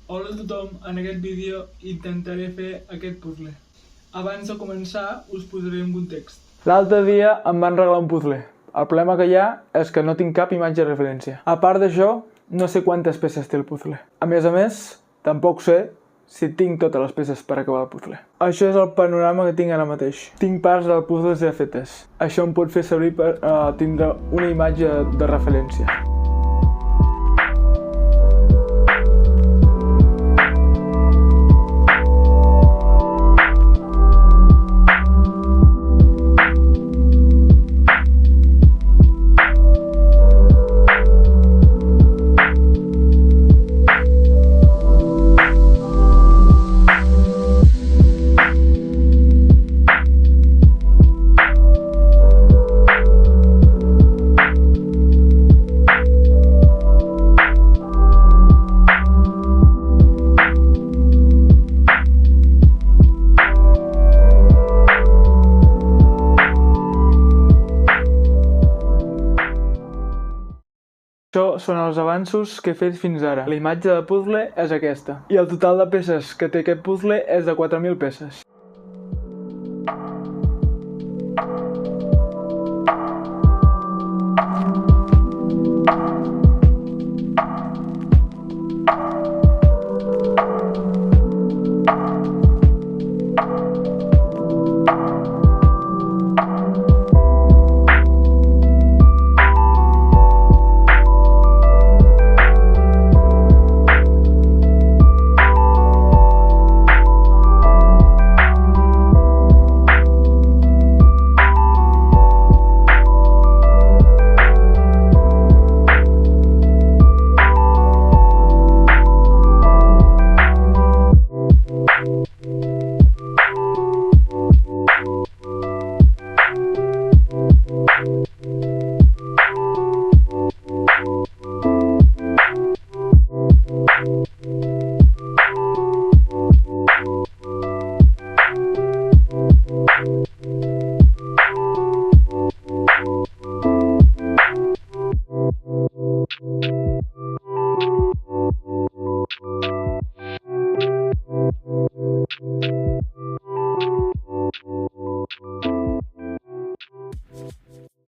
Hola a tothom, en aquest vídeo intentaré fer aquest puzzle. Abans de començar us posaré un context. L'altre dia em van regalar un puzzle. El problema que hi ha és que no tinc cap imatge de referència. A part d'això, no sé quantes peces té el puzzle. A més, tampoc sé si tinc totes les peces per acabar el puzzle. Això és el panorama que tinc ara mateix. Tinc parts del puzzle ja fetes. Això em pot fer servir per tindre una imatge de referència. Això són els avanços que he fet fins ara. La imatge de puzzle és aquesta. I el total de peces que té aquest puzzle és de 4.000 peces.